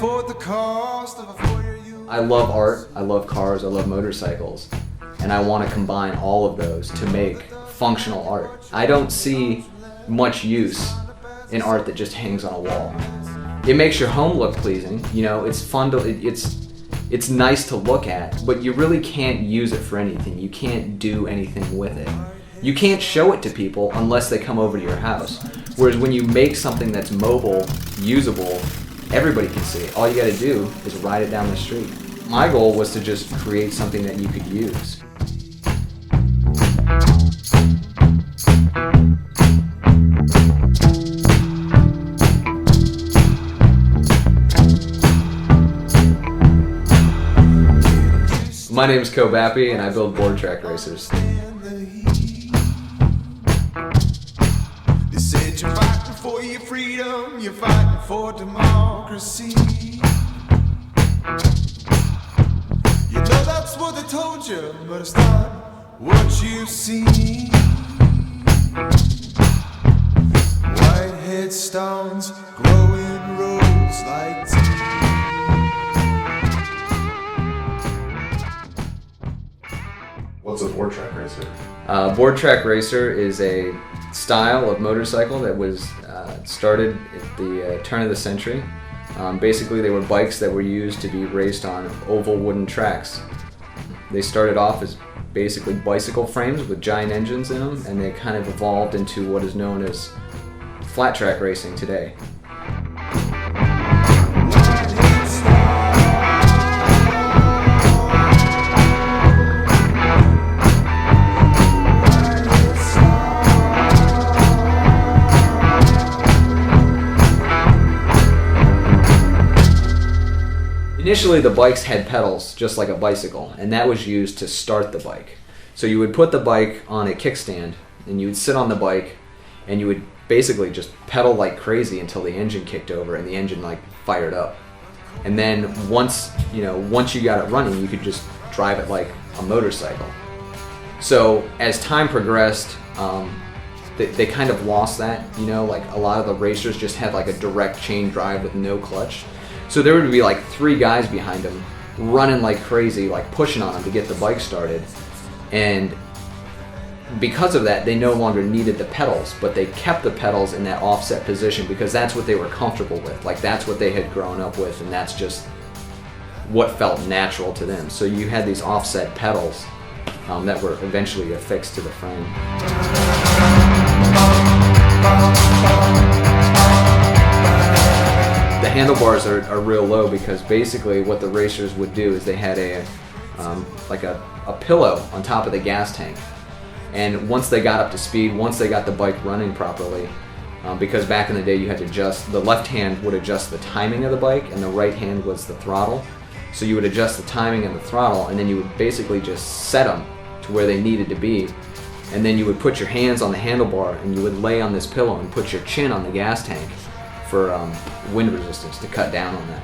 afford the cost of a 4-year youth. I love art, I love cars, I love motorcycles, and I want to combine all of those to make functional art. I don't see much use in art that just hangs on a wall. It makes your home look pleasing, you know, it's fun to, it's nice to look at, but you really can't use it for anything. You can't do anything with it. You can't show it to people unless they come over to your house. Whereas when you make something that's mobile, usable, everybody can see it. All you gotta do is ride it down the street. My goal was to just create something that you could use. My name is Co Bappe and I build board track racers. They said you're fighting for your freedom, you're fighting for democracy. You know that's what they told you, but it's not what you see. White headstones grow in rows like tea. What's a board track racer? Board track racer is a style of motorcycle that was started at the turn of the century. Basically, they were bikes that were used to be raced on oval wooden tracks. They started off as basically bicycle frames with giant engines in them, and they kind of evolved into what is known as flat track racing today. Initially, the bikes had pedals, just like a bicycle, and that was used to start the bike. So you would put the bike on a kickstand, and you would sit on the bike, and you would basically just pedal like crazy until the engine kicked over and the engine like fired up. And then once you got it running, you could just drive it like a motorcycle. So as time progressed, they kind of lost that. You know, like a lot of the racers just had like a direct chain drive with no clutch. So there would be like 3 guys behind them running like crazy, like pushing on them to get the bike started. And because of that, they no longer needed the pedals, but they kept the pedals in that offset position because that's what they were comfortable with. Like that's what they had grown up with, and that's just what felt natural to them. So you had these offset pedals that were eventually affixed to the frame. The handlebars are real low because basically what the racers would do is they had a pillow on top of the gas tank. And once they got up to speed, once they got the bike running properly, because back in the day you had to adjust, the left hand would adjust the timing of the bike and the right hand was the throttle. So you would adjust the timing and the throttle, and then you would basically just set them to where they needed to be. And then you would put your hands on the handlebar and you would lay on this pillow and put your chin on the gas tank for wind resistance to cut down on that.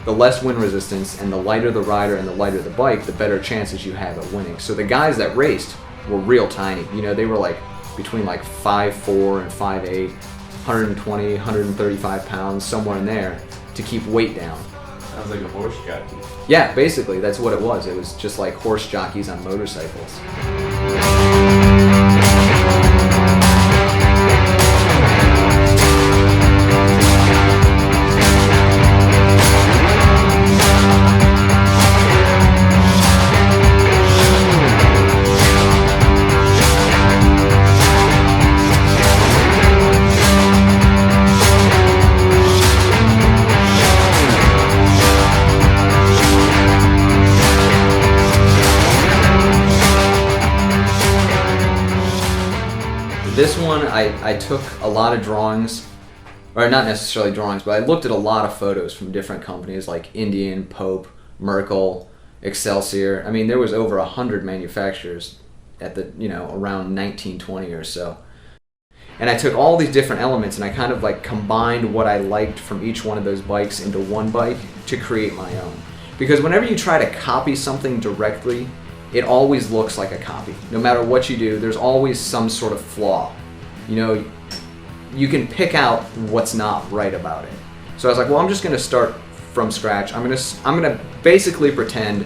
The less wind resistance and the lighter the rider and the lighter the bike, the better chances you have at winning. So the guys that raced were real tiny. You know, they were like between like 5'4" and 5'8", 120, 135 pounds, somewhere in there to keep weight down. Sounds like a horse jockey. Yeah, basically, that's what it was. It was just like horse jockeys on motorcycles. This one, I took a lot of drawings, or not necessarily drawings, but I looked at a lot of photos from different companies like Indian, Pope, Merkel, Excelsior. I mean, there was over 100 manufacturers at the, around 1920 or so. And I took all these different elements and I kind of like combined what I liked from each one of those bikes into one bike to create my own. Because whenever you try to copy something directly, it always looks like a copy. No matter what you do, there's always some sort of flaw. You can pick out what's not right about it. So I was like, well, I'm just gonna start from scratch. I'm gonna basically pretend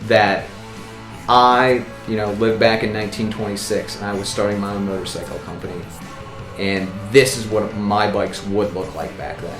that I, lived back in 1926 and I was starting my own motorcycle company, and this is what my bikes would look like back then.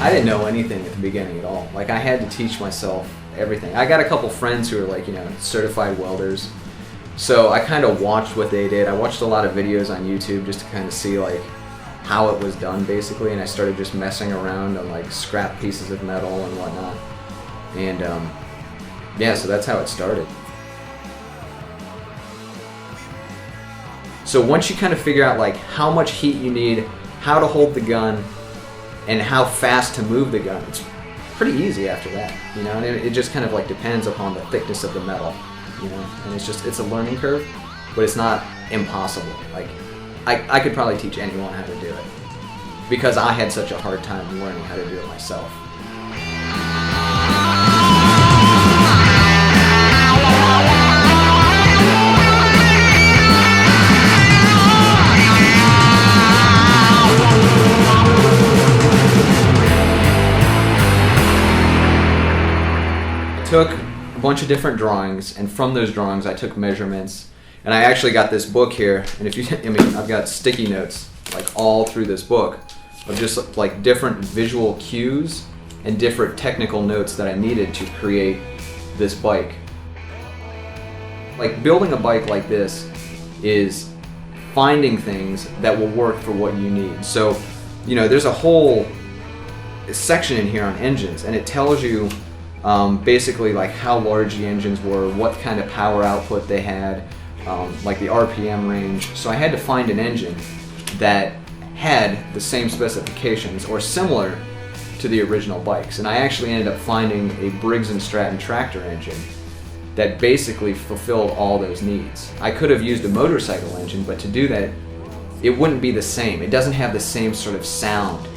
I didn't know anything at the beginning at all. Like, I had to teach myself everything. I got a couple friends who are like, certified welders. So I kind of watched what they did. I watched a lot of videos on YouTube just to kind of see like how it was done basically, and I started just messing around on like scrap pieces of metal and whatnot. And yeah, so that's how it started. So once you kind of figure out like how much heat you need, how to hold the gun, and how fast to move the gun, it's pretty easy after that, and it just kind of like depends upon the thickness of the metal, and it's a learning curve, but it's not impossible. Like, I could probably teach anyone how to do it, because I had such a hard time learning how to do it myself. Took a bunch of different drawings, and from those drawings I took measurements, and I actually got this book here, and I've got sticky notes like all through this book of just like different visual cues and different technical notes that I needed to create this bike. Like, building a bike like this is finding things that will work for what you need. So, there's a whole section in here on engines, and it tells you basically like how large the engines were, what kind of power output they had, like the RPM range. So I had to find an engine that had the same specifications or similar to the original bikes. And I actually ended up finding a Briggs and Stratton tractor engine that basically fulfilled all those needs. I could have used a motorcycle engine, but to do that, it wouldn't be the same. It doesn't have the same sort of sound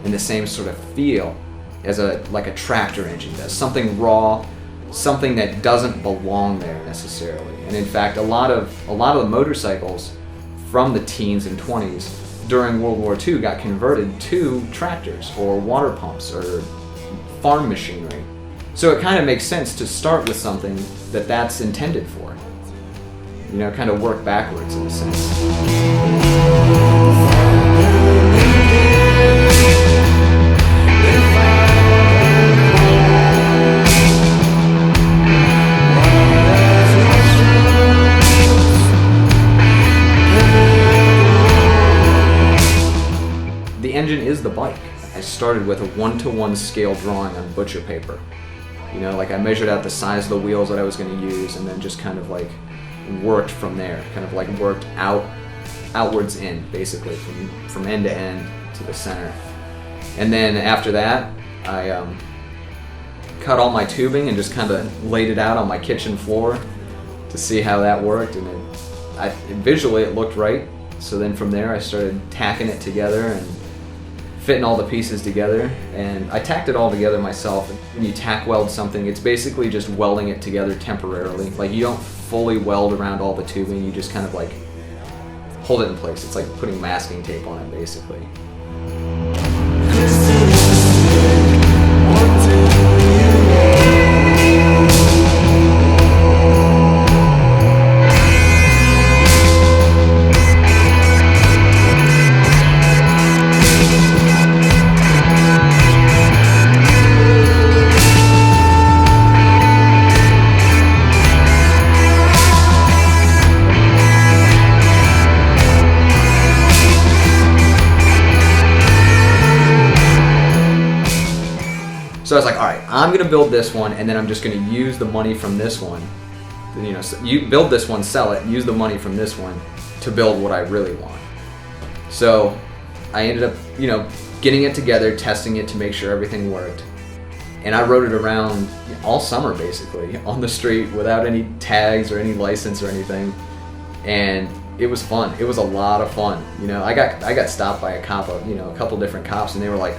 and the same sort of feel as a tractor engine does. Something raw, something that doesn't belong there necessarily. And in fact, a lot of the motorcycles from the teens and 20s during World War II got converted to tractors or water pumps or farm machinery. So it kind of makes sense to start with something that's intended for. Kind of work backwards in a sense. The engine is the bike. I started with a 1-to-1 scale drawing on butcher paper. I measured out the size of the wheels that I was going to use, and then just kind of like worked from there. Kind of like worked outwards in, basically, from end to end to the center. And then after that, I cut all my tubing and just kind of laid it out on my kitchen floor to see how that worked, and visually it looked right. So then from there I started tacking it together and fitting all the pieces together, and I tacked it all together myself. When you tack weld something, it's basically just welding it together temporarily. Like, you don't fully weld around all the tubing, you just kind of like hold it in place. It's like putting masking tape on it basically. So I was like, all right, I'm gonna build this one, and then I'm just gonna use the money from this one. So you build this one, sell it, use the money from this one to build what I really want. So I ended up, getting it together, testing it to make sure everything worked. And I rode it around all summer basically on the street without any tags or any license or anything. And it was fun. It was a lot of fun. You know, I got stopped by a cop, you know, a couple different cops, and they were like,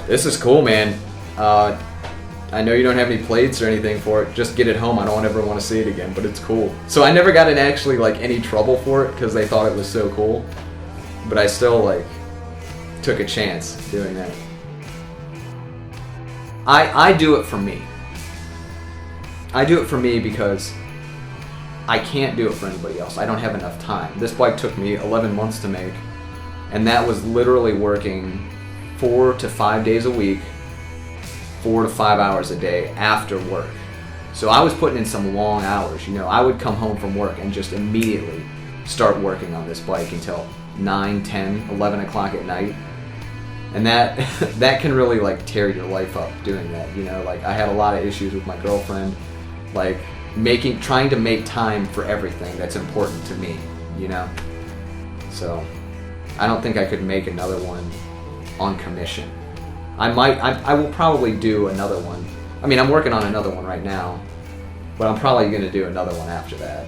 "This is cool, man. I know you don't have any plates or anything for it. Just get it home. I don't ever want to see it again, but it's cool." So I never got in actually like any trouble for it because they thought it was so cool. But I still like took a chance doing that. I do it for me. I do it for me because I can't do it for anybody else. I don't have enough time. This bike took me 11 months to make, and that was literally working 4 to 5 days a week, 4 to 5 hours a day after work. So I was putting in some long hours. You know, I would come home from work and just immediately start working on this bike until 9, 10, 11 o'clock at night. And that that can really like tear your life up doing that. You know, like I had a lot of issues with my girlfriend, like trying to make time for everything that's important to me, you know. So I don't think I could make another one on commission. I will probably do another one. I mean, I'm working on another one right now, but I'm probably going to do another one after that.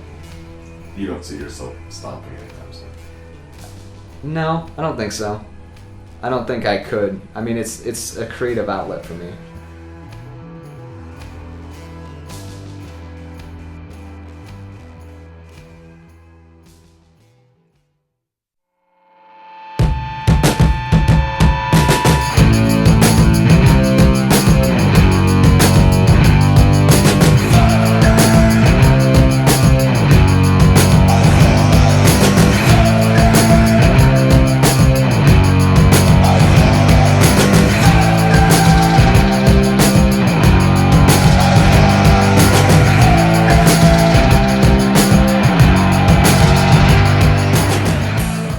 You don't see yourself stopping anytime soon? No, I don't think so. I don't think I could. I mean, it's a creative outlet for me.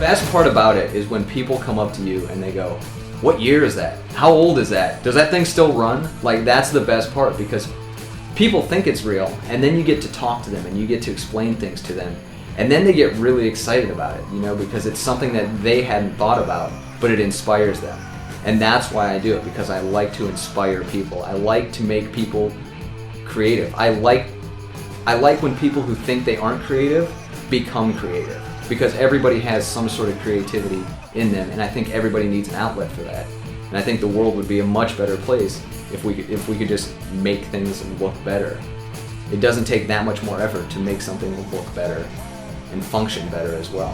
The best part about it is when people come up to you and they go, "What year is that? How old is that? Does that thing still run?" Like, that's the best part, because people think it's real, and then you get to talk to them and you get to explain things to them, and then they get really excited about it, you know, because it's something that they hadn't thought about, but it inspires them. And that's why I do it, because I like to inspire people. I like to make people creative. I like when people who think they aren't creative become creative, because everybody has some sort of creativity in them, and I think everybody needs an outlet for that. And I think the world would be a much better place if we could just make things look better. It doesn't take that much more effort to make something look better and function better as well.